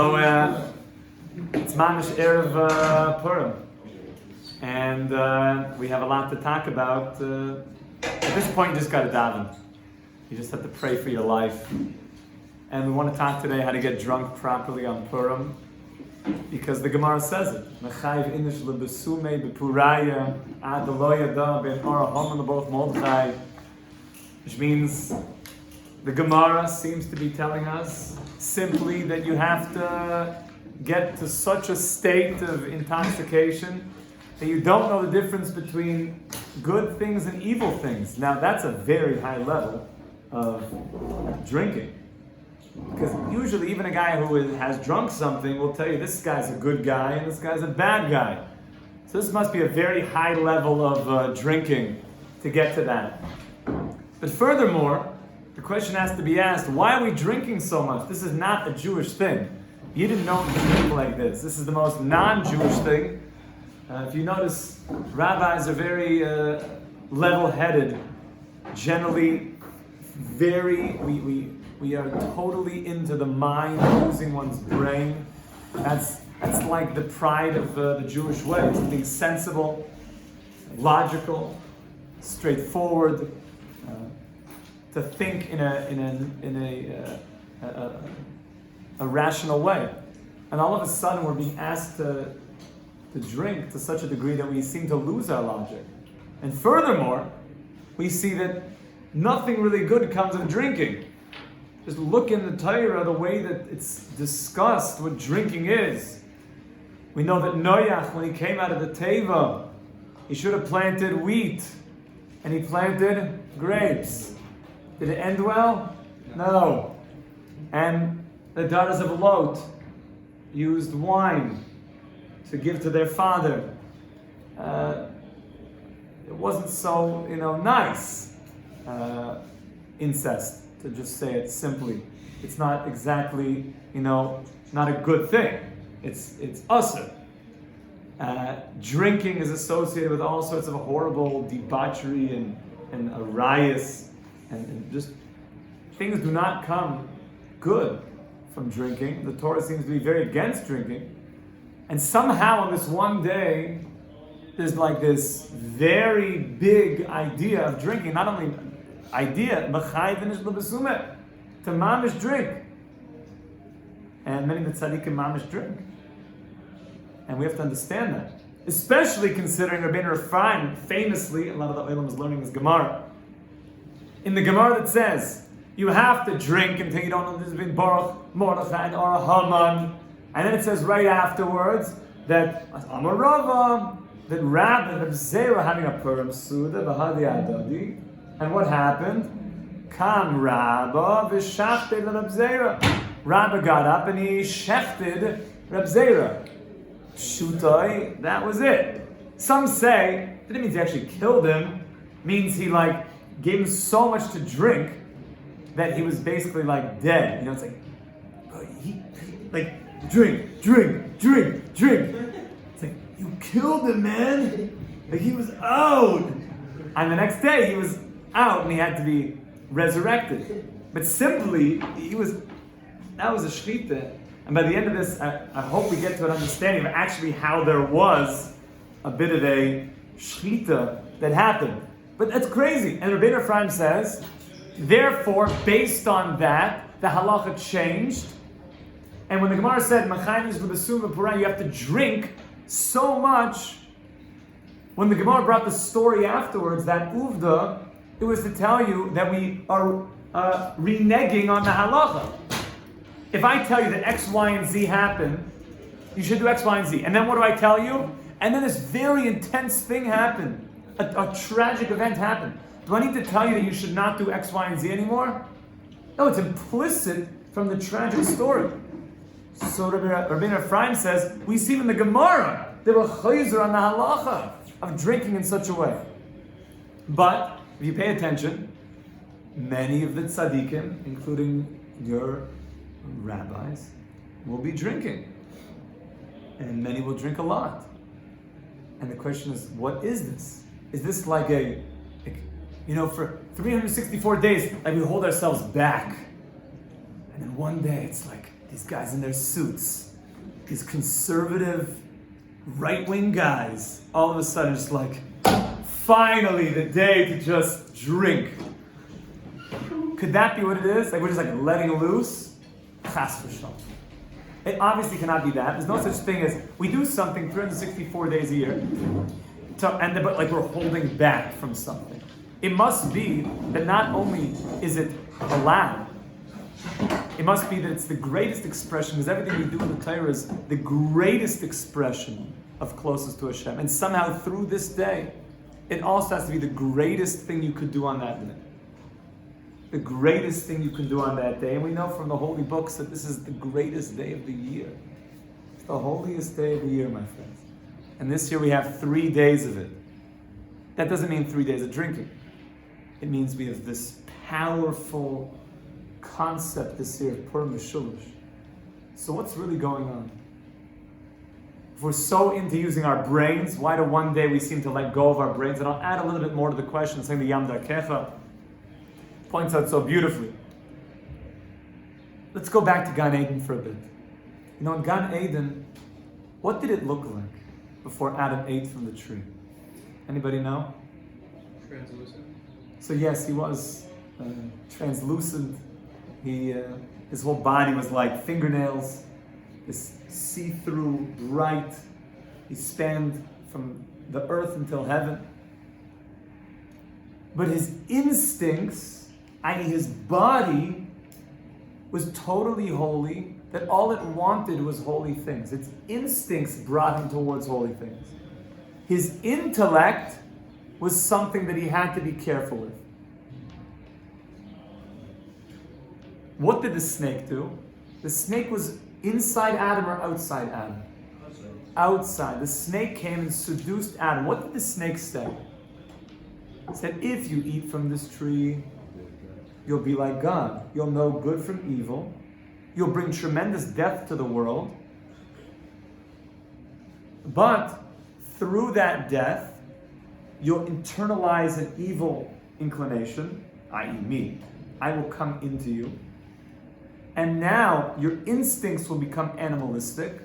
So it's Mamish Erev Purim, and we have a lot to talk about. At this point, you just got to daven. You just have to pray for your life. And we want to talk today how to get drunk properly on Purim, because the Gemara says it. Mechayv inish lebesume bepuraya ad lo yada ben araham leboch Mordechai, which means the Gemara seems to be telling us simply that you have to get to such a state of intoxication that you don't know the difference between good things and evil things. Now that's a very high level of drinking. Because usually even a guy who has drunk something will tell you this guy's a good guy and this guy's a bad guy. So this must be a very high level of drinking to get to that. But furthermore, the question has to be asked, why are we drinking so much? This is not a Jewish thing. You didn't know to drink like this. This is the most non-Jewish thing. If you notice, rabbis are very level-headed. Generally, we are totally into the mind, using one's brain. That's like the pride of the Jewish way. It's being sensible, logical, straightforward. To think in a rational way, and all of a sudden we're being asked to drink to such a degree that we seem to lose our logic. And furthermore, we see that nothing really good comes of drinking. Just look in the Torah, the way that it's discussed what drinking is. We know that Noach, when he came out of the Teva, he should have planted wheat, and he planted grapes. Did it end well? No. And the daughters of Lot used wine to give to their father. It wasn't so, nice. Incest, to just say it simply. It's not exactly, not a good thing. It's usur. Drinking is associated with all sorts of horrible debauchery and arayas. And just things do not come good from drinking. The Torah seems to be very against drinking. And somehow on this one day, there's like this very big idea of drinking. Not only idea, to mamish drink. And many of the tzaddikim mamish drink. And we have to understand that. Especially considering Rabbeinu Ephraim, famously, a lot of the Olam is learning this Gemara. In the Gemara that says, you have to drink until you don't know there's been Baruch, Mordechai, or a Haman. And then it says right afterwards that Amarava, that Rab Zera having a Purim Suda, V'hadi Adadi. And what happened? Kam Rabba v'shachted Rab Zera. Rabba got up and he shechted Rab Zera. Shutai, that was it. Some say, that didn't mean he actually killed him, means he gave him so much to drink that he was basically dead. It's drink. It's like, you killed him, man. He was out. And the next day he was out and he had to be resurrected. But simply, that was a shechita. And by the end of this, I hope we get to an understanding of actually how there was a bit of a shechita that happened. But that's crazy. And Rabbeinu Ephraim says, therefore, based on that, the halacha changed. And when the Gemara said, you have to drink so much, when the Gemara brought the story afterwards, that uvda, it was to tell you that we are reneging on the halacha. If I tell you that X, Y, and Z happened, you should do X, Y, and Z. And then what do I tell you? And then this very intense thing happened. A tragic event happened. Do I need to tell you that you should not do X, Y, and Z anymore? No, it's implicit from the tragic story. So Rabbeinu Ephraim says, we see in the Gemara, they were chayzer on the halacha of drinking in such a way. But, if you pay attention, many of the tzaddikim, including your rabbis, will be drinking. And many will drink a lot. And the question is, what is this? Is this like for 364 days, we hold ourselves back. And then one day it's like, these guys in their suits, these conservative, right-wing guys, all of a sudden just like, finally the day to just drink. Could that be what it is? Like we're just like letting loose? Chas v'shalom. It obviously cannot be that. There's no such thing as we do something 364 days a year, but like we're holding back from something. It must be that not only is it allowed, it must be that it's the greatest expression, because everything we do in the Torah is the greatest expression of closeness to Hashem. And somehow through this day, it also has to be the greatest thing you could do on that day. The greatest thing you can do on that day. And we know from the holy books that this is the greatest day of the year. It's the holiest day of the year, my friends. And this year we have 3 days of it. That doesn't mean 3 days of drinking. It means we have this powerful concept this year of Purim Mishulush. So what's really going on? If we're so into using our brains, why do one day we seem to let go of our brains? And I'll add a little bit more to the question, saying the Yam Darkecha points out so beautifully. Let's go back to Gan Eden for a bit. You know, in Gan Eden, what did it look like before Adam ate from the tree? Anybody know? Translucent. So yes, he was translucent. His whole body was like fingernails, this see-through, bright. He spanned from the earth until heaven. But his instincts, i.e. his body, was totally holy, that all it wanted was holy things. Its instincts brought him towards holy things. His intellect was something that he had to be careful with. What did the snake do? The snake was inside Adam or outside Adam? Outside. The snake came and seduced Adam. What did the snake say? It said, if you eat from this tree, you'll be like God. You'll know good from evil. You'll bring tremendous death to the world. But through that death, you'll internalize an evil inclination, i.e. me. I will come into you. And now your instincts will become animalistic.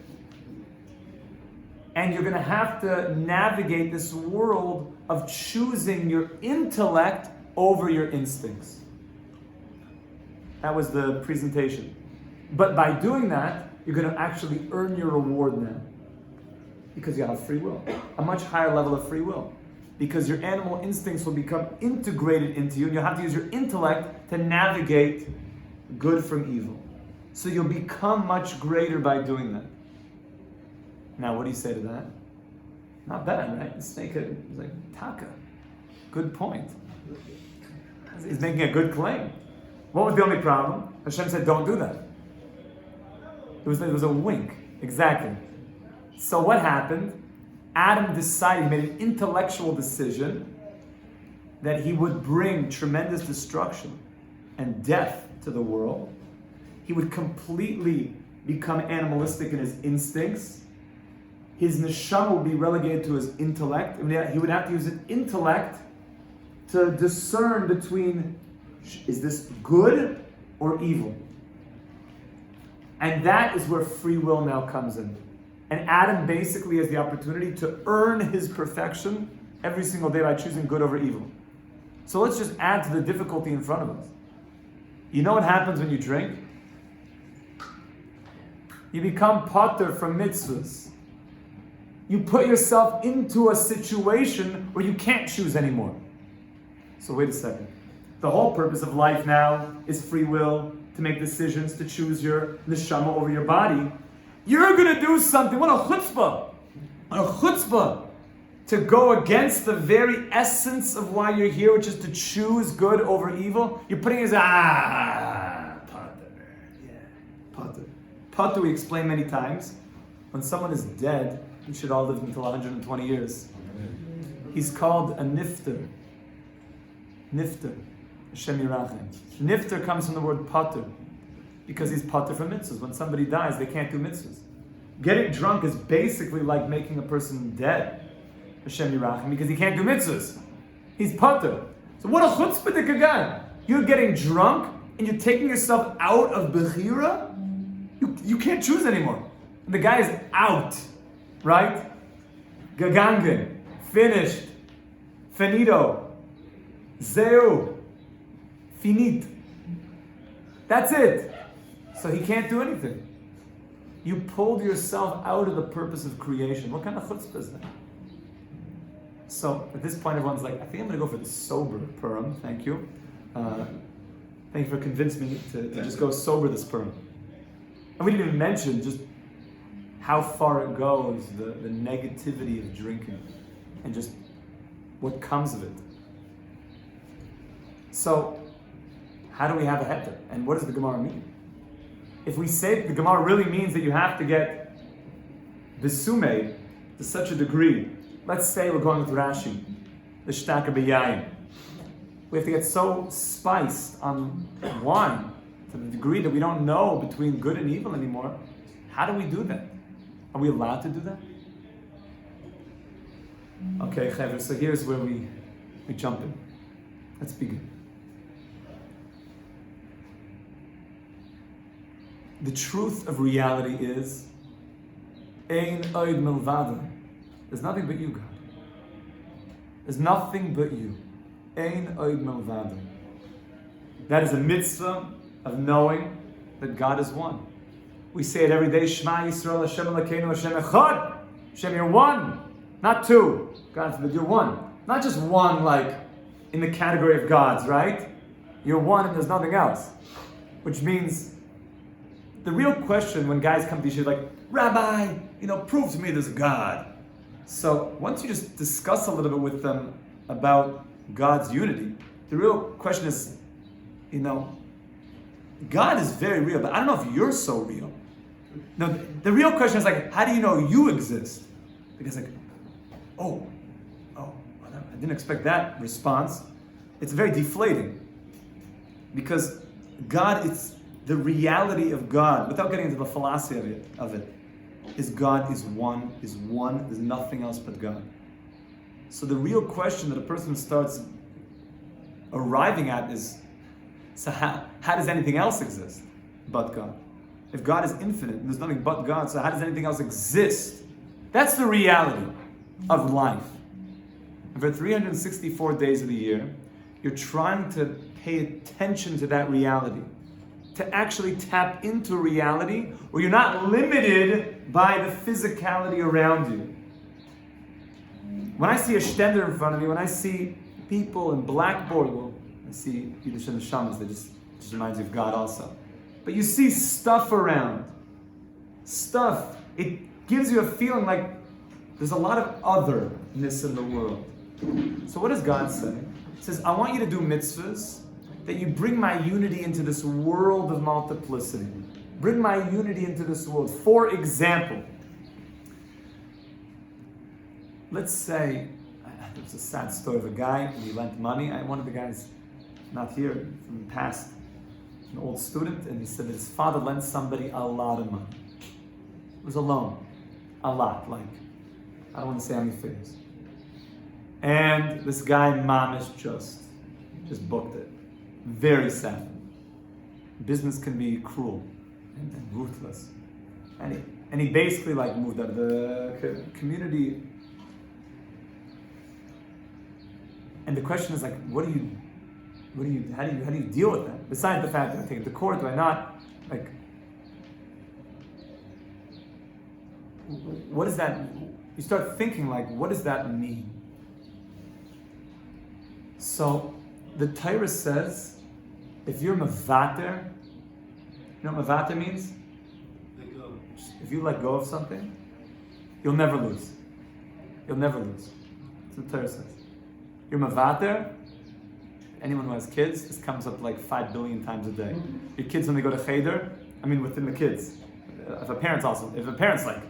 And you're going to have to navigate this world of choosing your intellect over your instincts. That was the presentation. But by doing that, you're going to actually earn your reward now. Because you have free will. A much higher level of free will. Because your animal instincts will become integrated into you, and you'll have to use your intellect to navigate good from evil. So you'll become much greater by doing that. Now, what do you say to that? Not bad, right? The snake is like, Taka. Good point. He's making a good claim. What was the only problem? Hashem said, don't do that. It was a wink. Exactly. So what happened? Adam decided, he made an intellectual decision that he would bring tremendous destruction and death to the world. He would completely become animalistic in his instincts. His neshama would be relegated to his intellect. He would have to use his intellect to discern between, is this good or evil? And that is where free will now comes in. And Adam basically has the opportunity to earn his perfection every single day by choosing good over evil. So let's just add to the difficulty in front of us. You know what happens when you drink? You become pater from mitzvahs. You put yourself into a situation where you can't choose anymore. So wait a second. The whole purpose of life now is free will, to make decisions, to choose your neshama over your body. You're going to do something. What a chutzpah. What a chutzpah. To go against the very essence of why you're here, which is to choose good over evil. You're putting his, pater. Yeah, pater. Pater, we explain many times. When someone is dead, he should all live until 120 years. He's called a nifter. Nifter. Hashem Yirachem. Nifter comes from the word pater, because he's pater from mitzvahs. When somebody dies, they can't do mitzvahs. Getting drunk is basically like making a person dead, Hashem Yirachem, because he can't do mitzvahs. He's pater. So what a chutzpah guy. You're getting drunk and you're taking yourself out of bechira. You can't choose anymore. And the guy is out, right? Gegangen, finished, finito, zeu, finit. That's it. So he can't do anything. You pulled yourself out of the purpose of creation. What kind of chutzpah is that? So at this point, everyone's like, I think I'm going to go for the sober Purim. Thank you. Thank you for convincing me to just go sober this Purim. And we didn't even mention just how far it goes, the negativity of drinking, and just what comes of it. So, how do we have a heter? And what does the Gemara mean? If we say the Gemara really means that you have to get besume to such a degree, let's say we're going with Rashi, the shtaka b'yayin. We have to get so spiced on wine to the degree that we don't know between good and evil anymore. How do we do that? Are we allowed to do that? Okay, Chaver, so here's where we jump in. Let's begin. The truth of reality is, Ein oid milvado. There's nothing but you, God. There's nothing but you. Ein oid milvado. That is a mitzvah of knowing that God is one. We say it every day, Shema Yisrael, Hashem Elokeinu, Hashem Echad. Hashem, you're one, not two. God forbid, you're one. Not just one like in the category of gods, right? You're one and there's nothing else. Which means the real question when guys come to you, like, Rabbi, prove to me there's a God. So once you just discuss a little bit with them about God's unity, the real question is, God is very real, but I don't know if you're so real. No, the real question is like, how do you know you exist? Because like, I didn't expect that response. It's very deflating. Because God, it's the reality of God, without getting into the philosophy of it, is God is one, there's nothing else but God. So the real question that a person starts arriving at is, so how does anything else exist but God? If God is infinite and there's nothing but God, so how does anything else exist? That's the reality of life. And for 364 days of the year, you're trying to pay attention to that reality, to actually tap into reality where you're not limited by the physicality around you. When I see a stender in front of me, when I see people in blackboard, well, I see Yiddish and the Shamas, that just reminds you of God also. But you see stuff around. Stuff. It gives you a feeling like there's a lot of otherness in the world. So what does God say? He says, I want you to do mitzvahs that you bring my unity into this world of multiplicity. Bring my unity into this world. For example, let's say, there was a sad story of a guy, and he lent money. One of the guys, not here, from the past, an old student, and he said that his father lent somebody a lot of money. It was a loan. A lot, like, I don't want to say how many figures. And this guy, mamish, just booked it. Very sad. Business can be cruel and ruthless. And he basically like moved out of the community. And the question is like, how do you deal with that? Besides the fact that I take it to court, do I not? Like, what does that, you start thinking like, what does that mean? So, the Torah says, if you're mevater, you know what mevater means? Let go. If you let go of something, you'll never lose. You'll never lose. That's what the Torah says. You're mevater. Anyone who has kids, this comes up like 5 billion times a day. Your kids, when they go to cheder, within the kids. If a parent's like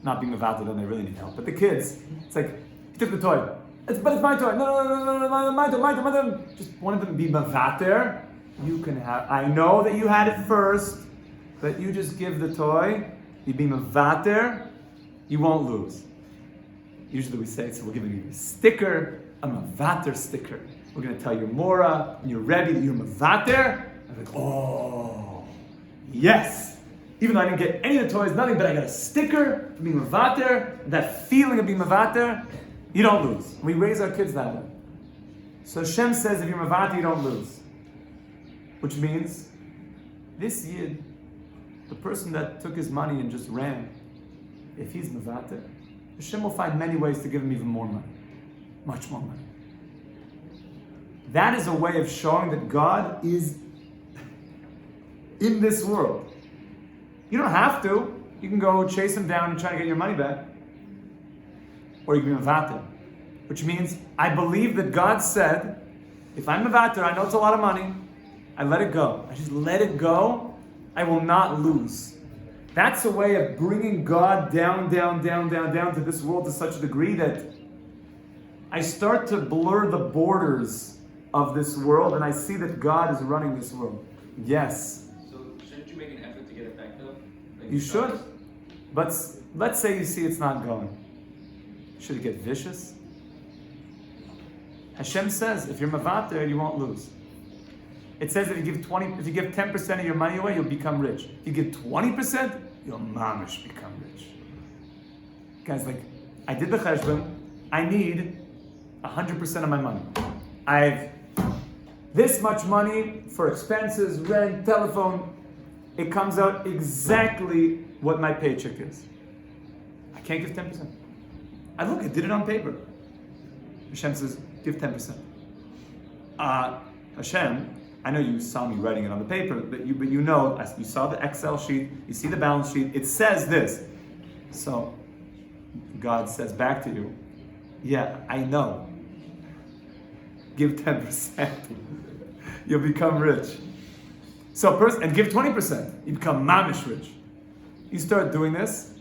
not being mevater, then they really need help. But the kids, it's like, you took the toy. But it's my toy. No, my toy. Just one of them be mevater. You can have. I know that you had it first, but you just give the toy. You be mevater. You won't lose. Usually we say, so we're giving you a sticker, a mevater sticker. We're going to tell your mora when you're ready that you're mevater. I'm like, oh, yes. Even though I didn't get any of the toys, nothing, but I got a sticker for being mevater, that feeling of being mevater, you don't lose. We raise our kids that way. So Hashem says if you're mevater, you don't lose. Which means, this Yid, the person that took his money and just ran, if he's mevater, Hashem will find many ways to give him even more money. Much more money. That is a way of showing that God is in this world. You don't have to. You can go chase him down and try to get your money back. Or you can be mevater. Which means, I believe that God said, if I'm mevater, I know it's a lot of money, I let it go. I just let it go, I will not lose. That's a way of bringing God down to this world to such a degree that I start to blur the borders of this world and I see that God is running this world. Yes. So shouldn't you make an effort to get it back though? Like You should. But let's say you see it's not going. Should it get vicious? Hashem says, if you're mevater, you won't lose. It says if you give 10% of your money away, you'll become rich. If you give 20%, you'll mamish become rich. Guys, like, I did the cheshbon, I need 100% of my money. I have this much money for expenses, rent, telephone. It comes out exactly what my paycheck is. I can't give 10%. I did it on paper. Hashem says, give 10%. Hashem, I know you saw me writing it on the paper, but you know, you saw the Excel sheet, you see the balance sheet, it says this. So, God says back to you, yeah, I know. Give 10%. You'll become rich. And give 20%. You become mamish rich. You start doing this,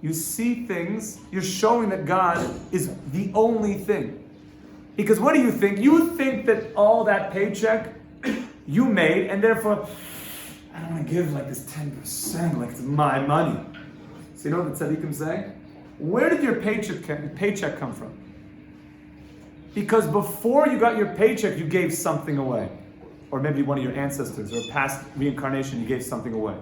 you see things, you're showing that God is the only thing. Because what do you think? You think that all that paycheck you made, and therefore, I don't want to give like this 10%, like it's my money. So you know what the tzaddikim say? Where did your paycheck come from? Because before you got your paycheck, you gave something away. Or maybe one of your ancestors, or past reincarnation, you gave something away.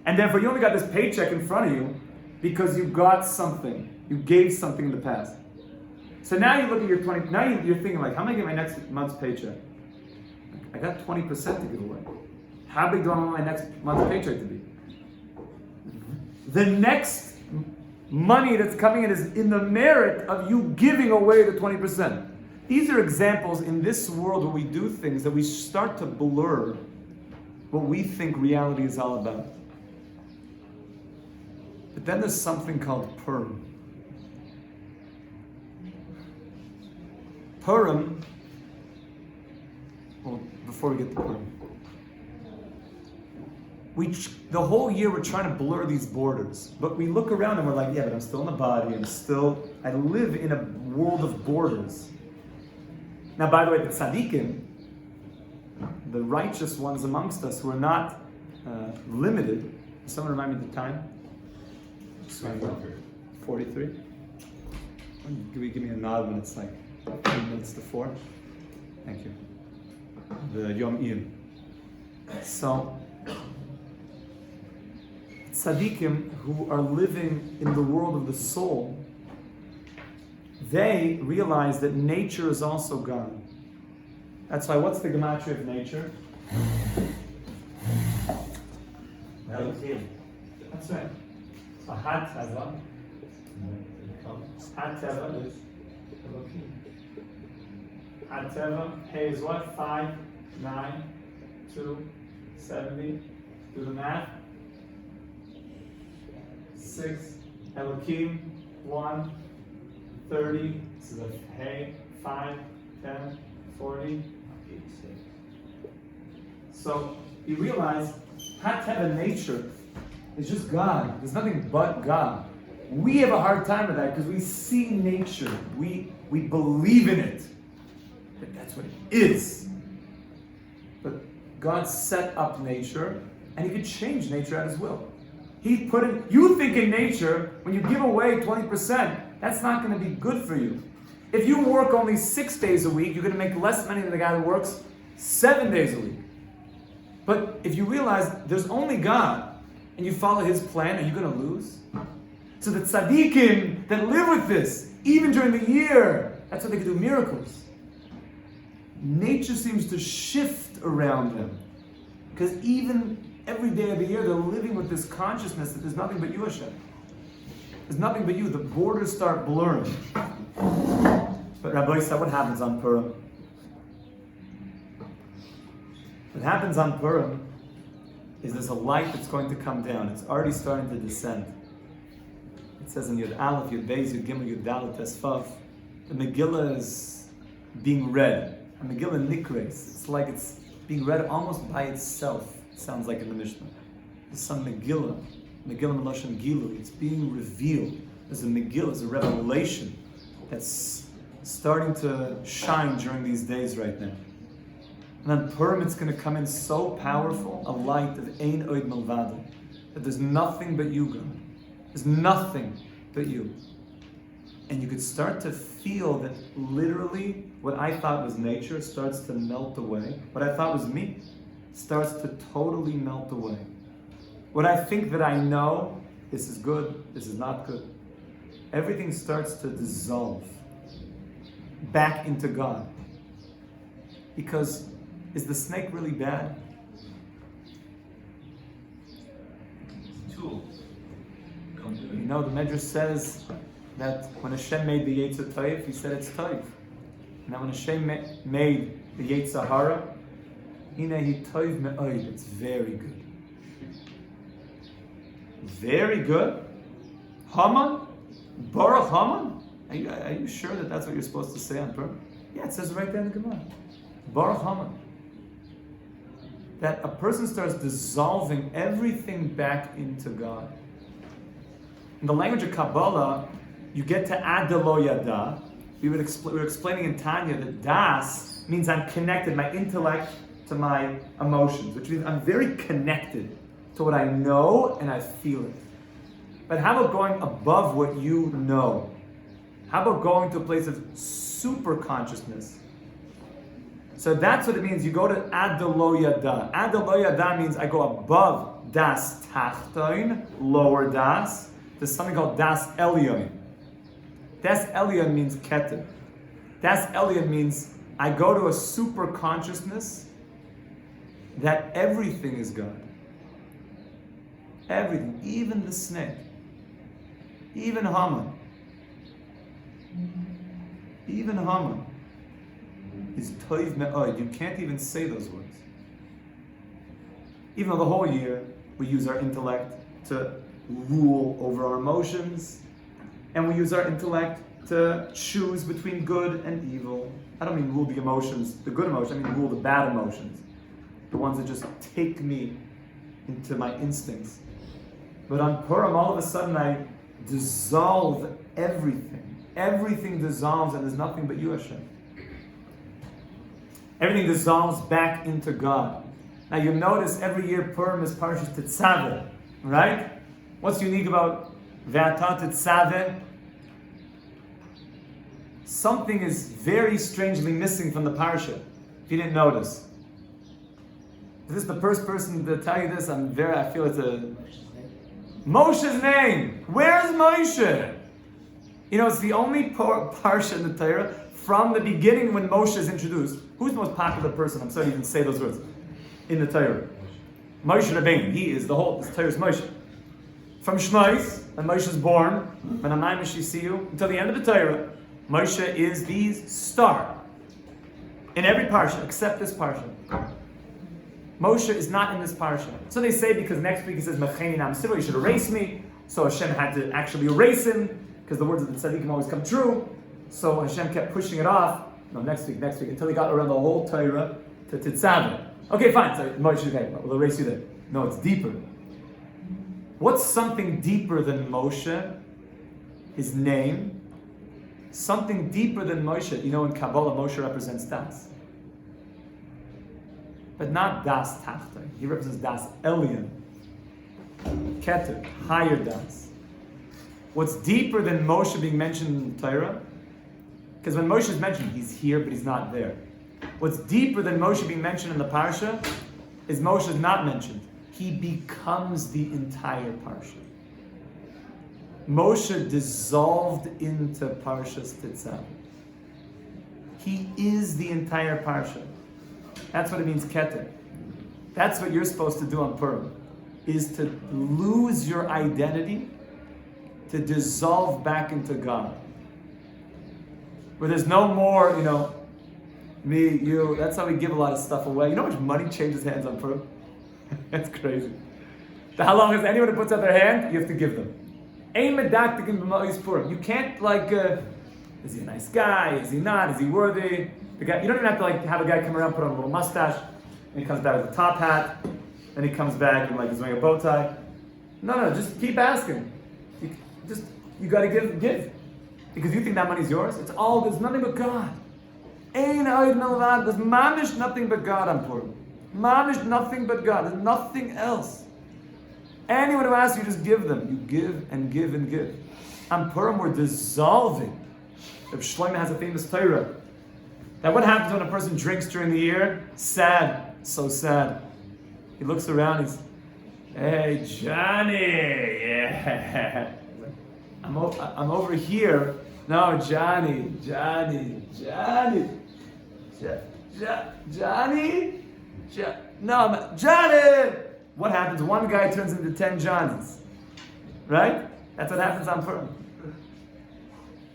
And therefore, you only got this paycheck in front of you because you got something. You gave something in the past. So now you look at your 20, now you're thinking like, how am I going to get my next month's paycheck? I got 20% to give away. How big do I want my next month's paycheck to be? The next money that's coming in is in the merit of you giving away the 20%. These are examples in this world where we do things that we start to blur what we think reality is all about. But then there's something called Purim. Purim, well, before we get to Purim, the whole year we're trying to blur these borders. But we look around and we're like, yeah, but I'm still in the body, I live in a world of borders. Now, by the way, the tzaddikim, the righteous ones amongst us who are not limited, someone remind me the time? 43? Give me a nod when it's like 3 minutes to 4. Thank you. The Yom Ir. So, tzaddikim who are living in the world of the soul, they realize that nature is also God. That's why, what's the gematria of nature? That's right. So Ha-Teva is Elohim. Ha-Teva, Hey is what? 5, 9, 2, 70. Do the math. 6, Elohim, 1, 30. This is a Hey, 5, 10, 40. So you realize Ha-Teva nature is just God. There's nothing but God. We have a hard time with that because we see nature. We believe in it. But that's what it is. But God set up nature and He could change nature at His will. He put in, you think in nature, when you give away 20%, that's not going to be good for you. If you work only 6 days a week, you're going to make less money than the guy that works 7 days a week. But if you realize there's only God, and you follow his plan, are you going to lose? So the tzaddikim that live with this, even during the year, that's why they can do miracles. Nature seems to shift around them. Because even every day of the year, they're living with this consciousness that there's nothing but you, Hashem. There's nothing but you. The borders start blurring. But Rabbi said, what happens on Purim? What happens on Purim is there's a light that's going to come down. It's already starting to descend. It says in Yud Aleph, Yud Beis, Yud Gimel, Yud Dalet, Tesvav, the Megillah is being read. A Megillah Nikres. It's like it's being read almost by itself. It sounds like in the Mishnah. There's some Megillah Meloshen Gilu. It's being revealed. There's a Megillah, there's a revelation that's starting to shine during these days right now. And on Purim, it's going to come in so powerful, a light of Ein Oid Malvado, that there's nothing but you, God. There's nothing but you. And you could start to feel that literally what I thought was nature starts to melt away. What I thought was me starts to totally melt away. What I think that I know, this is good, this is not good. Everything starts to dissolve back into God. Because is the snake really bad? Tool. You know, the Medrash says that when Hashem made the Yetzer Toiv, he said it's Toiv. Now when Hashem made the Yetzer Hara, Hinehi Toiv Me'oid, it's very good. Very good? Haman? Baruch Haman? Are you sure that that's what you're supposed to say on Purim? Yeah, it says right there in the Gemara. Baruch Haman. That a person starts dissolving everything back into God. In the language of Kabbalah, you get to Ad Lo Yada. We were explaining in Tanya that Das means I'm connected, my intellect to my emotions, which means I'm very connected to what I know and I feel it. But how about going above what you know? How about going to a place of super consciousness? So that's what it means. You go to Ad Lo Yada. Ad Lo Yada means I go above Das Tachtoin, lower Das. There's something called Das Elyon. Das Elyon means Keter. Das Elyon means I go to a super consciousness that everything is God. Everything, even the snake, even Haman. Even Haman is Toiv Me'oid. You can't even say those words. Even though the whole year we use our intellect to rule over our emotions, and we use our intellect to choose between good and evil. I don't mean rule the emotions, the good emotions, I mean rule the bad emotions. The ones that just take me into my instincts. But on Purim, all of a sudden I dissolve everything. Everything dissolves and there's nothing but you, Hashem. Everything dissolves back into God. Now you notice every year Purim is Parshas Tetzaveh, right? What's unique about Ve'ata Tetzaveh? Something is very strangely missing from the parsha, if you didn't notice. If this is the first person to tell you this, I feel it's a... Moshe's name! Where's Moshe? You know, it's the only parsha in the Torah from the beginning when Moshe is introduced. Who's the most popular person? I'm sorry you didn't say those words. In the Torah. Moshe Rabbeinu. He is the whole, this Torah is Moshe. From Shmos, when Moshe is born, when Amayim Shisiyu, until the end of the Torah, Moshe is the star. In every parsha, except this parsha. Moshe is not in this parsha. So they say because next week he says, Mecheni Nam Sivo, you should erase me. So Hashem had to actually erase him, because the words of the tzaddikim always come true. So Hashem kept pushing it off. No, next week, until he got around the whole Torah to Tetzaveh. Okay, fine, so Moshe, okay, we'll erase you there. No, it's deeper. What's something deeper than Moshe? His name. Something deeper than Moshe. You know, in Kabbalah, Moshe represents Das. But not Das Tachta. He represents Das Elyon. Keter, higher Das. What's deeper than Moshe being mentioned in the Torah? Because when Moshe is mentioned, he's here, but he's not there. What's deeper than Moshe being mentioned in the Parsha is Moshe is not mentioned. he becomes the entire parsha. Moshe dissolved into Parshas Tetzaveh. He is the entire parsha. That's what it means, keter. That's what you're supposed to do on Purim, is to lose your identity, to dissolve back into God. Where there's no more, me, you. That's how we give a lot of stuff away. You know how much money changes hands on Purim? That's crazy. How long is anyone who puts out their hand? You have to give them. You can't is he a nice guy? Is he not? Is he worthy? The guy, you don't even have to have a guy come around, put on a little mustache, and he comes back with a top hat, and he comes back and he's wearing a bow tie. No, just keep asking. You got to give. Because you think that money's yours. There's nothing but God. There's mamish nothing but God on Purim. Mamish nothing but God. There's nothing else. Anyone who asks you, just give them. You give and give and give. On Purim, we're dissolving. Reb Shlomo has a famous Torah. That what happens when a person drinks during the year? Sad. So sad. He looks around, hey, Johnny. Yeah. I'm over here. No, Johnny. No, Johnny! What happens? One guy turns into 10 Johnnies. Right? That's what happens on Purim.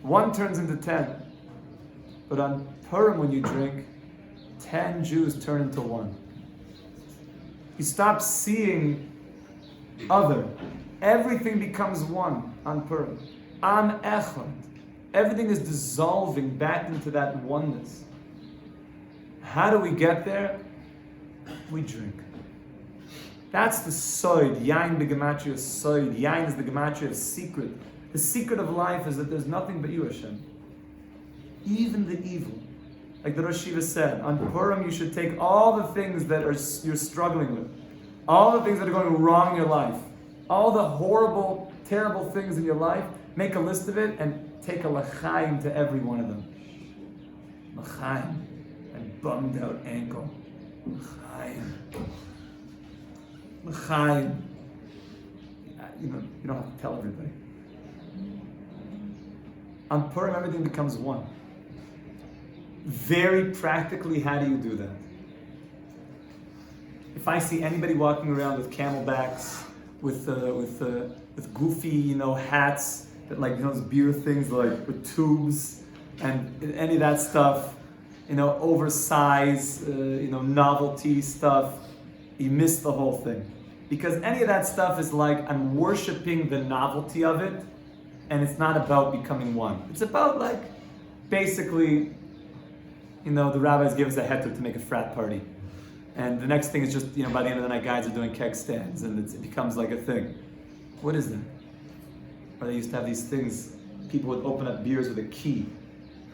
One turns into 10. But on Purim, when you drink, 10 Jews turn into one. You stop seeing other. Everything becomes one on Purim. Am Echad. Everything is dissolving back into that oneness. How do we get there? We drink. That's the soid. Yain begematria is soid. Yain is the gematria of secret. The secret of life is that there's nothing but you, Hashem. Even the evil. Like the Rosh Yeshiva said, on Purim you should take all the things that you're struggling with, all the things that are going wrong in your life, all the horrible, terrible things in your life, make a list of it and take a l'chaim to every one of them. L'chaim. And bummed out ankle. L'chaim. L'chaim. You don't have to tell everybody. On Purim, everything becomes one. Very practically, how do you do that? If I see anybody walking around with camelbacks, with goofy, hats that those beer things with tubes and any of that stuff, oversized, novelty stuff, you miss the whole thing. Because any of that stuff is I'm worshiping the novelty of it, and it's not about becoming one. It's about basically, the rabbis give us a heter to make a frat party. And the next thing is just, by the end of the night, guys are doing keg stands, and it becomes a thing. What is that? Or they used to have these things, people would open up beers with a key.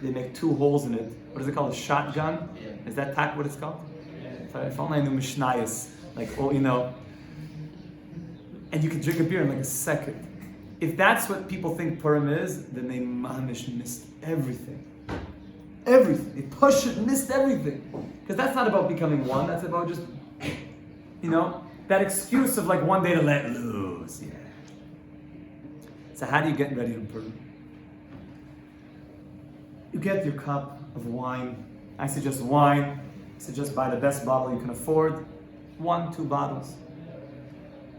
They make 2 holes in it. What is it called? A shotgun? Yeah. Is that what it's called? Yeah. If only I knew Mishnayos. And you can drink a beer in a second. If that's what people think Purim is, then they mamish missed everything. Everything. They missed everything. Because that's not about becoming one. That's about just, that excuse of one day to let loose. Yeah. So how do you get ready to Purim? You get your cup of wine. I suggest wine. I suggest buy the best bottle you can afford. 1-2 bottles.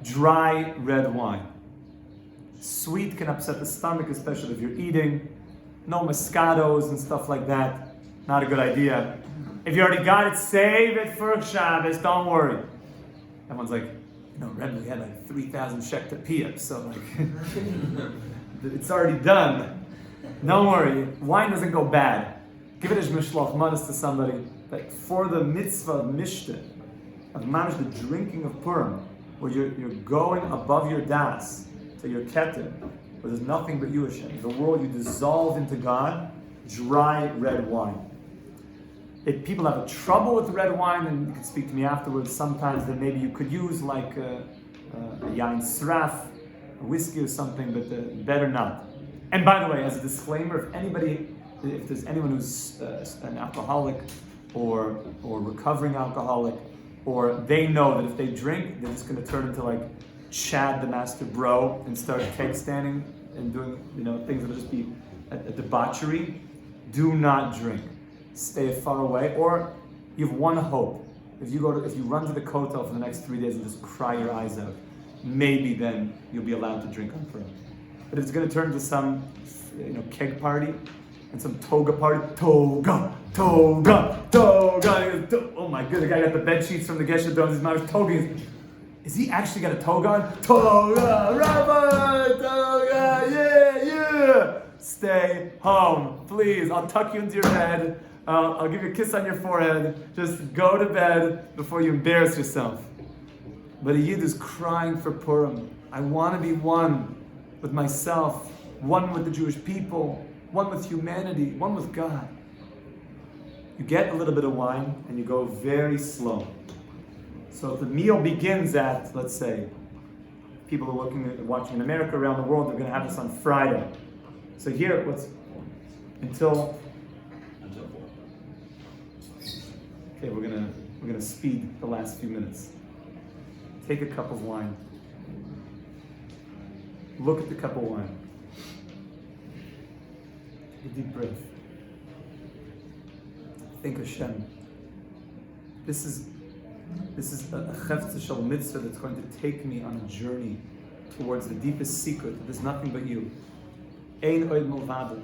Dry red wine. Sweet can upset the stomach, especially if you're eating. No Moscatos and stuff like that. Not a good idea. If you already got it, save it for Shabbos. Don't worry. Everyone's Red Bull had 3,000 shek to pee up, so it's already done. Don't worry. Wine doesn't go bad. Give it as mishloch manas to somebody. For the mitzvah of mishte, of mamish, the drinking of Purim, where you're going above your das, to your keter, where there's nothing but you, Hashem. The world you dissolve into God, dry red wine. If people have a trouble with red wine, and you can speak to me afterwards, sometimes then maybe you could use a yain sraf, a whiskey or something, but better not. And by the way, as a disclaimer, if there's anyone who's an alcoholic or recovering alcoholic, or they know that if they drink, they're just going to turn into like Chad the Master Bro and start cake standing and doing things that'll just be a debauchery. Do not drink. Stay far away. Or you have one hope. If you run to the kotel for the next 3 days and just cry your eyes out, maybe then you'll be allowed to drink on Purim. But if it's going to turn into some keg party and some toga party, toga. Oh my god, the guy got the bed sheets from the Geshe Dome, his mouth toga. Is he actually got a toga on? Toga, Rabbi, toga, yeah. Stay home, please. I'll tuck you into your bed. I'll give you a kiss on your forehead. Just go to bed before you embarrass yourself. But a Yid is crying for Purim. I want to be one with myself, one with the Jewish people, one with humanity, one with God. You get a little bit of wine and you go very slow. So if the meal begins at, let's say, people are watching in America, around the world, they're going to have this on Friday. So here, until 4. Okay, we're gonna speed the last few minutes. Take a cup of wine. Look at the cup of wine. Take a deep breath. Think Hashem. This is a chefza shel mitzvah that's going to take me on a journey towards the deepest secret. There's nothing but you. Ein oid milvado.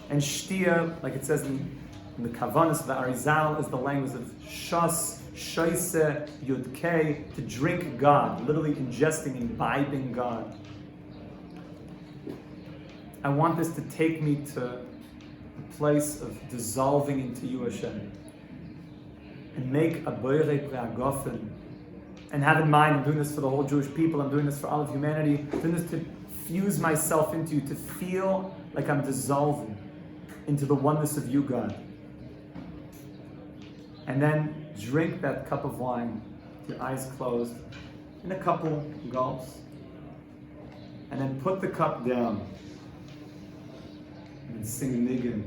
And shtia, like it says in the Kavanas, the Arizal, is the language of shas, shaise, yudke, to drink God, literally ingesting, imbibing God. I want this to take me to a place of dissolving into you, Hashem, and make a boire preagofen. And have in mind, I'm doing this for the whole Jewish people, I'm doing this for all of humanity, I'm doing this to fuse myself into you, to feel like I'm dissolving into the oneness of you, God. And then drink that cup of wine, your eyes closed, in a couple gulps. And then put the cup down and sing a nigun.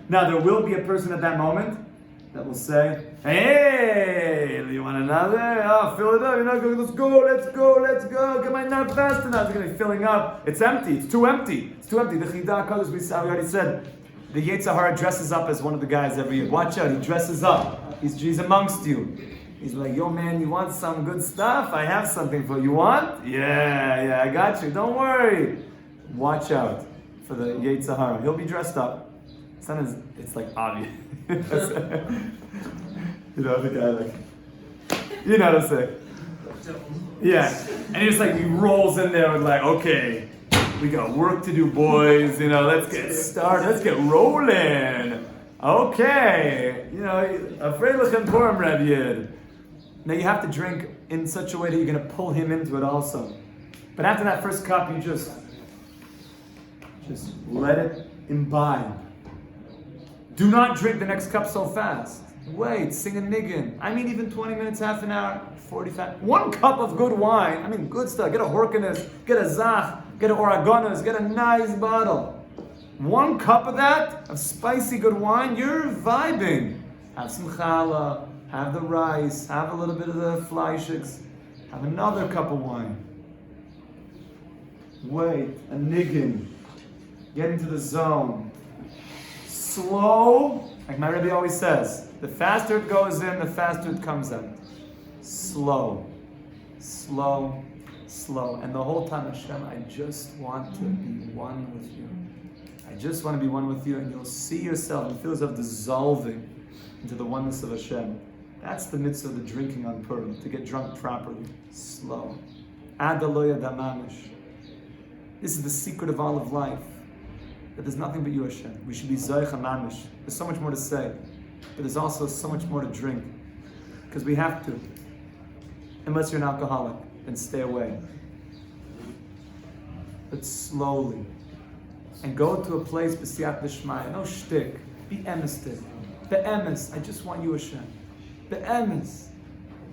Now there will be a person at that moment that will say, "Hey, you want another? Oh, fill it up. You're not going. Let's go. Come on, not fast enough. It's going to be filling up. It's empty. It's too empty. The Chidah Kodesh, we already said, the Yetzer Hara dresses up as one of the guys every year. Watch out, he dresses up. He's amongst you. He's like, yo man, you want some good stuff? I have something for you. You want? Yeah, I got you. Don't worry. Watch out for the Yetzer Hara. He'll be dressed up. It's like obvious. The guy like, you know what I'm saying? Yeah. And he rolls in there with like, okay, we got work to do, boys. Let's get started. Let's get rolling. Okay. Afraid lechem Purim, Reb Yid. Now you have to drink in such a way that you're going to pull him into it also. But after that first cup, you just let it imbibe. Do not drink the next cup so fast. Wait, sing a nigun. Even 20 minutes, half an hour, 45. 1 cup of good wine. Good stuff. Get a Horkenes, get a Zach, get an Oragonas, get a nice bottle. 1 cup of that, of spicy good wine, you're vibing. Have some challah, have the rice, have a little bit of the fleischiks, have another cup of wine. Wait, a nigun. Get into the zone. Slow, like my Rebbe always says, the faster it goes in, the faster it comes out. Slow. And the whole time, Hashem, I just want to be one with you. I just want to be one with you, and you'll see yourself and feel yourself dissolving into the oneness of Hashem. That's the mitzvah of the drinking on Purim, to get drunk properly. Slow. Adaloya damamish. This is the secret of all of life. That there's nothing but you, Hashem. We should be Zoich HaMamish. There's so much more to say, but there's also so much more to drink. Because we have to. Unless you're an alcoholic, then stay away. But slowly. And go to a place, b'siyat d'shmaya, no shtick. be emes today. Be'emes, I just want you, Hashem. Be'emes.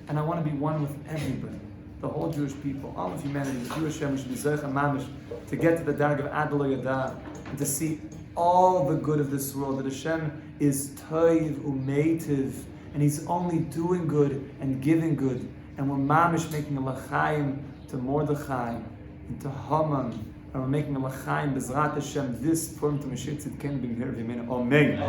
And I want to be one with everybody. The whole Jewish people, all of humanity, with you, Hashem, we should be Zech and Mamish, to get to the Darg of Adlo Yadah, and to see all the good of this world, that Hashem is Toiv Umeitiv, and He's only doing good and giving good. And we're Mamish making a L'chaim to Mordechai and to Haman, and we're making a L'chaim Bezrat Hashem this Purim to Mashiach Tzidkenu B'Mihir V'Yimenu. Amen.